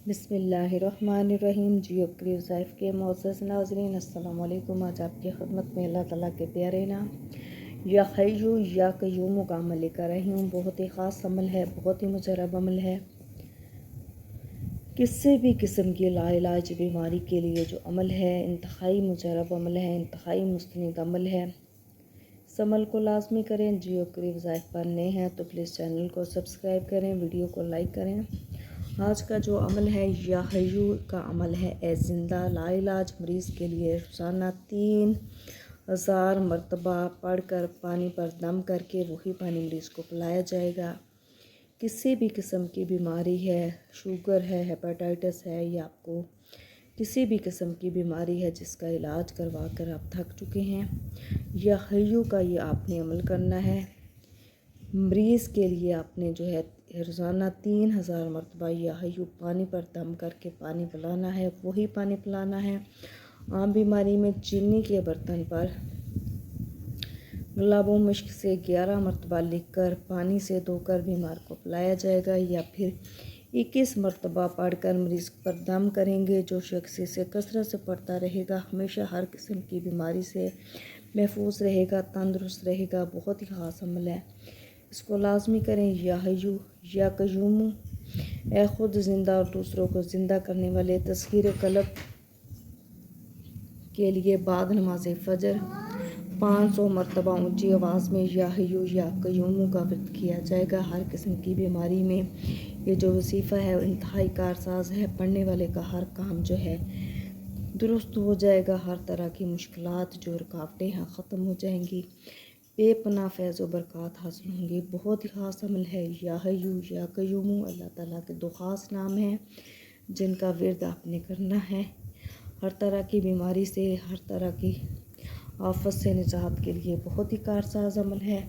بسم اللہ الرحمن الرحیم۔ جیو کریو ضائف کے معزز ناظرین، السلام علیکم۔ آج آپ کی خدمت میں اللہ تعالیٰ کے پیارے نام یا حیو یا قیوم کا عمل لے کر رہی ہوں۔ بہت ہی خاص عمل ہے، بہت ہی مجرب عمل ہے۔ کسی بھی قسم کی لا علاج بیماری کے لیے جو عمل ہے، انتہائی مجرب عمل ہے، انتہائی مستند عمل ہے۔ اس عمل کو لازمی کریں۔ جیو کریو ضائف پر نئے ہیں تو پلیز چینل کو سبسکرائب کریں، ویڈیو کو لائک کریں۔ آج کا جو عمل ہے یا حیو کا عمل ہے، اے زندہ لا علاج مریض کے لیے روزانہ 3000 مرتبہ پڑھ کر پانی پر دم کر کے وہی پانی مریض کو پلایا جائے گا۔ کسی بھی قسم کی بیماری ہے، شوگر ہے، ہیپاٹائٹس ہے، یا آپ کو کسی بھی قسم کی بیماری ہے جس کا علاج کروا کر آپ تھک چکے ہیں، یا حیو کا یہ آپ نے عمل کرنا ہے۔ مریض کے لیے آپ نے جو ہے روزانہ 3000 مرتبہ یا حیو پانی پر دم کر کے پانی پلانا ہے، وہی پانی پلانا ہے۔ عام بیماری میں چینی کے برتن پر گلاب و مشک سے 11 مرتبہ لکھ کر پانی سے دھو کر بیمار کو پلایا جائے گا، یا پھر 21 مرتبہ پڑھ کر مریض پر دم کریں گے۔ جو شخص اسے کثرت سے پڑھتا رہے گا ہمیشہ ہر قسم کی بیماری سے محفوظ رہے گا، تندرست رہے گا۔ بہت ہی خاص عمل ہے، اس کو لازمی کریں۔ یا حیو یا قیوم، اے خود زندہ اور دوسروں کو زندہ کرنے والے، تسخیر قلب کے لیے بعد نماز فجر 500 مرتبہ اونچی آواز میں یا حیو یا قیوم کا ورد کیا جائے گا۔ ہر قسم کی بیماری میں یہ جو وظیفہ ہے وہ انتہائی کارساز ہے۔ پڑھنے والے کا ہر کام جو ہے درست ہو جائے گا، ہر طرح کی مشکلات جو رکاوٹیں ہیں ختم ہو جائیں گی، بے پناہ فیض و برکات حاصل ہوں گی۔ بہت ہی خاص عمل ہے یا حیو یا قیوم۔ اللہ تعالیٰ کے دو خاص نام ہیں جن کا ورد آپ نے کرنا ہے۔ ہر طرح کی بیماری سے، ہر طرح کی آفت سے نجات کے لیے بہت ہی کارساز عمل ہے۔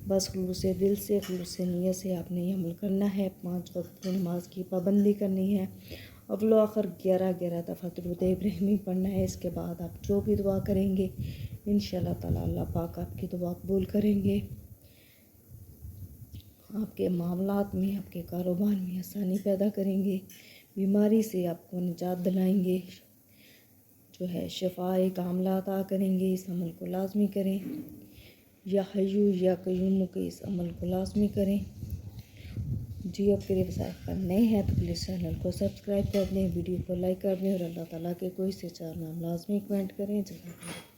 بس خلوص دل سے، خلوص نیت سے آپ نے یہ عمل کرنا ہے۔ 5 وقت کی نماز کی پابندی کرنی ہے۔ اول و آخر 11 دفعہ درود ابراہیمی پڑھنا ہے۔ اس کے بعد آپ جو بھی دعا کریں گے انشاءاللہ تعالیٰ اللہ پاک آپ کی دعا قبول کریں گے، آپ کے معاملات میں، آپ کے کاروبار میں آسانی پیدا کریں گے، بیماری سے آپ کو نجات دلائیں گے، جو ہے شفاء کاملہ عطا کریں گے۔ اس عمل کو لازمی کریں۔ یا حیو یا قیوم کے اس عمل کو لازمی کریں۔ جیو کریو ضائف پر نئے ہیں تو پلیز چینل کو سبسکرائب کر دیں، ویڈیو کو لائک کر دیں، اور اللہ تعالیٰ کے کوئی سے 4 نام لازمی کمنٹ کریں۔ جزاک اللہ۔